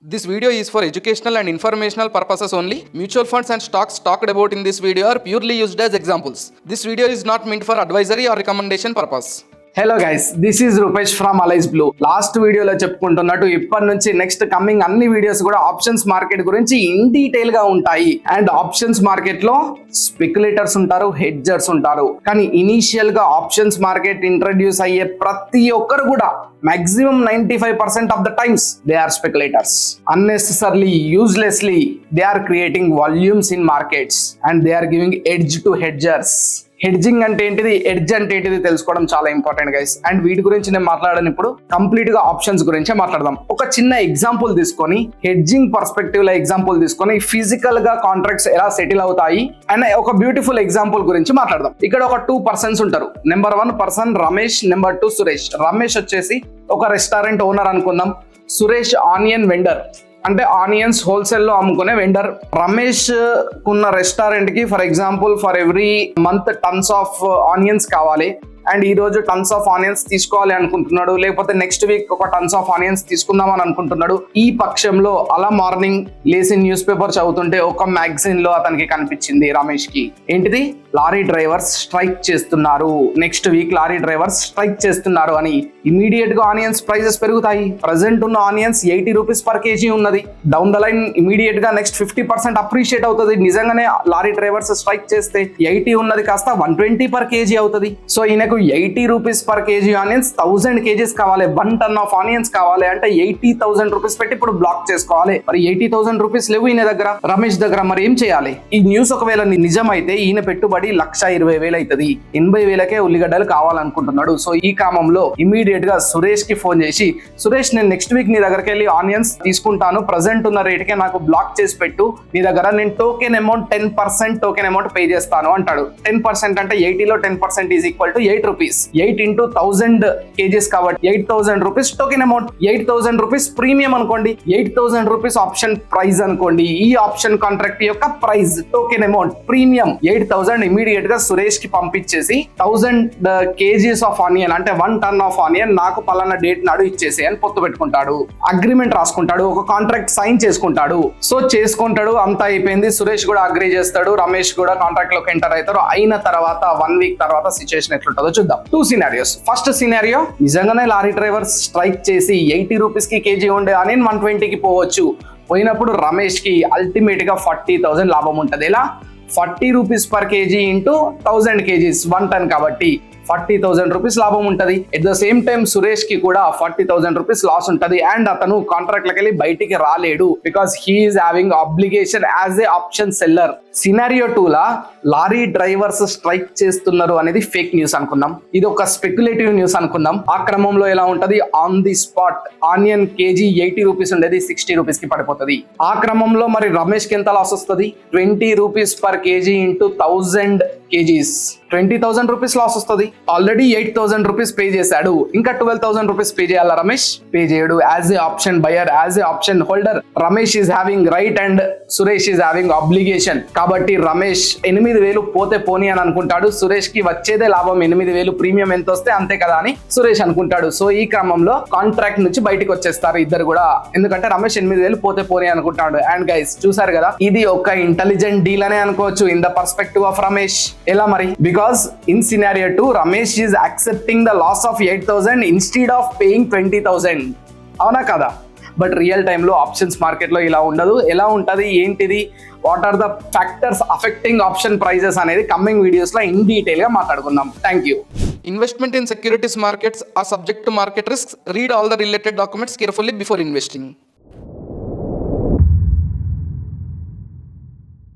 This video is for educational and informational purposes only. Mutual funds and stocks talked about in this video are purely used as examples. This video is not meant for advisory or recommendation purpose. Hello guys, this is Rupesh from అలైజ్ బ్లూ. Last వీడియోలో చెప్పుకుంటున్నట్టు ఇప్పటి నుంచి next coming అన్ని videos కూడా options market గురించి in detail గా ఉంటాయి. అండ్ ఆప్షన్స్ మార్కెట్ లో స్పెక్యులేటర్స్ ఉంటారు, హెడ్జర్స్ ఉంటారు. కానీ ఇనీషియల్ గా ఆప్షన్స్ మార్కెట్ ఇంట్రడ్యూస్ అయ్యే ప్రతి ఒక్కరు కూడా maximum 95% of the times they are speculators. Unnecessarily, uselessly, they are creating volumes in markets and they are giving edge to hedgers. Hedging అంటే ఏంటిది, ఎడ్జ్ అంటే ఏంటిది తెలుసుకోవడం చాలా ఇంపార్టెంట్ గైస్. అండ్ వీటి గురించి నేను మాట్లాడను, ఇప్పుడు కంప్లీట్ గా ఆప్షన్స్ గురించే మాట్లాడదాం. ఒక చిన్న ఎగ్జాంపుల్ తీసుకొని, హెడ్జింగ్ పర్స్పెక్టివ్ లో ఎగ్జాంపుల్ తీసుకొని ఫిజికల్ గా కాంట్రాక్ట్స్ ఎలా సెటిల్ అవుతాయి అండ్ ఒక బ్యూటిఫుల్ ఎగ్జాంపుల్ గురించి మాట్లాడదాం. ఇక్కడ ఒక 2 persons ఉంటారు. Number 1 person Ramesh, number 2 Suresh. Ramesh వచ్చేసి ఒక రెస్టారెంట్ ఓనర్ అనుకుందాం. సురేష్ ఆనియన్ వెండర్, అంటే ఆనియన్స్ హోల్సేల్ లో అమ్ముకునే వెండర్. రమేష్ కున్న రెస్టారెంట్ కి for example for every month tons of onions కావాలి. అండ్ ఈ రోజు టన్స్ ఆఫ్ ఆనియన్స్ తీసుకోవాలి అనుకుంటున్నాడు, లేకపోతే నెక్స్ట్ వీక్ ఒక టన్స్ ఆఫ్ ఆనియన్స్ తీసుకుందాం అని అనుకుంటున్నాడు. ఈ పక్షంలో అలా మార్నింగ్ లేసి న్యూస్ పేపర్ చదువుతుంటే ఒక మ్యాగజైన్ లో అతనికి కనిపించింది రమేష్ కి, ఏంటిది, లారీ డ్రైవర్స్ స్ట్రైక్ చేస్తున్నారు, next week lorry drivers strike చేస్తున్నారు అని. ఇమీడియట్ గా ఆనియన్స్ ప్రైజెస్ పెరుగుతాయి. ప్రజెంట్ ఉన్న ఆనియన్స్ 80 రూపీస్ పర్ కేజీ ఉన్నది. డౌన్ ద లైన్ ఇమీడియట్ గా నెక్స్ట్ 50% అప్రిషియేట్ అవుతుంది. నిజంగానే లారీ డ్రైవర్స్ స్ట్రైక్ చేస్తే 80 ఉన్నది కాస్త 120 పర్ కేజీ అవుతుంది. సో ఈయనకు 80 rupees per KG onions 1000 kgs కావాలి, 1 ton ఆఫ్ ఆనియన్స్ కావాలి అంటే 80,000 రూపీస్ పెట్టి ఇప్పుడు బ్లాక్ చేసుకోవాలి. మరి 80,000 రూపీస్ లేవు ఈయన దగ్గర, రమేష్ దగ్గర. మరి ఏం చేయాలి? ఈ న్యూస్ ఒకవేళ నిజమైతే ఈయన పెట్టుబడి 1,20,000 అవుతుంది. 80,000కే ఉల్లిగడ్డలు కావాలనుకుంటున్నాడు. సో ఈ క్రమంలో ఇమీడియట్ గా సురేష్ కి ఫోన్ చేసి, సురేష్ నేను నెక్స్ట్ వీక్ నీ దగ్గరికి వెళ్ళి ఆనియన్స్ తీసుకుంటాను, ప్రజెంట్ ఉన్న రేట్ కే నాకు బ్లాక్ చేసి పెట్టు నీ దగ్గర, నేను token amount 10% token amount pay చేస్తాను అంటాడు. 10% అంటే 80లో 10% is equal to 8 rupees. 8 into 1000 kgs కాబట్టి 8,000 rupees token amount. 8,000 rupees premium అనుకోండి, 8,000 రూపీస్ ఆప్షన్ ప్రైస్ అనుకోండి. ఈ ఆప్షన్ కాంట్రాక్ట్ యొక్క price token amount premium 8,000 immediate గా సురేష్ కి పంపించేసి 1000 కేజీస్ ఆఫ్ ఆనియన్ అంటే 1 ton ఆఫ్ ఆనియన్ నాకు పలానా డేట్ నాడు ఇచ్చేసి అని పొత్తు పెట్టుకుంటాడు. అగ్రిమెంట్ రాసుకుంటాడు, ఒక కాంట్రాక్ట్ సైన్ చేసుకుంటాడు. సో చేసుకుంటాడు, అంతా అయిపోయింది. సురేష్ కూడా అగ్రీ చేస్తాడు, రమేష్ కూడా కాంట్రాక్ట్ లోకి ఎంటర్ అవుతారు. అయిన తర్వాత 1 week తర్వాత సిచ్యువేషన్ ఎట్లుంటుందో చూద్దాం. 2 scenarios. ఫస్ట్ సినారియో, నిజంగానే లారీ డ్రైవర్స్ స్ట్రైక్ చేసి 80 రూపీస్ కి కేజీ ఉండే ఆనియన్ 120కి పోవచ్చు. పోయినప్పుడు రమేష్ కి అల్టిమేట్ గా 40,000 లాభం ఉంటుంది. ఎలా? 40 rupees per kg into 1000 kgs 1 ton కాబట్టి 40,000 రూపీస్ లాభం ఉంటది. At the same time Suresh కి కూడా 40,000 రూపీస్ లాస్ ఉంటది. అండ్ అతను కాంట్రాక్ట్ లకి వెళ్ళి బయటికి రాలేడు, because he's having obligation as a option seller. Scenario 2 లా లారీ డ్రైవర్స్ స్ట్రైక్ చేస్తున్నారు అనేది ఫేక్ న్యూస్ అనుకుందాం, ఇది ఒక స్పెక్యులేటివ్ న్యూస్ అనుకుందాం. ఆ క్రమంలో ఎలా ఉంటది, on the spot onion KG 80 rupees ఉండేది 60 రూపీస్ కి పడిపోతుంది. ఆ క్రమంలో మరి రమేష్ కి ఎంత లాస్ వస్తుంది? 20 rupees per kg into 1000 kgs 20,000 rupees loss వస్తుంది. ఆల్రెడీ 8,000 రూపీస్ పే చేశాడు, ఇంకా 12,000 రూపీస్ పే చేయాలా రమేష్? పే చేయడు. As a option buyer, as a option holder Ramesh is having right and Suresh is having obligation. కాబట్టి రమేష్ 8,000 పోతే పోనీ అని అనుకుంటాడు. సురేష్ కి వచ్చేదే లాభం 8,000, ప్రీమియం ఎంత వస్తే అంతే కదా అని సురేష్ అనుకుంటాడు. సో ఈ క్రమంలో కాంట్రాక్ట్ నుంచి బయటకు వచ్చేస్తారు ఇద్దరు కూడా, ఎందుకంటే రమేష్ 8,000 పోతే పోనీ అనుకుంటాడు. అండ్ గైస్ చూసారు కదా, ఇది ఒక ఇంటెలిజెంట్ డీల్ అనే అనుకోవచ్చు in the perspective of Ramesh. ఎలా మరి? Because in scenario 2 Ramesh is accepting the loss of 8,000 instead of paying 20,000. అవునా కదా? బట్ రియల్ టైంలో ఆప్షన్స్ మార్కెట్లో ఇలా ఉండదు. ఎలా ఉంటుంది, ఏంటిది, what are the factors affecting option prices అనేది కమింగ్ వీడియోస్ లో ఇన్ డీటెయిల్ గా మాట్లాడుకుందాం. Thank you. Investment in securities markets are subject to market risks. Read all the related documents carefully before investing.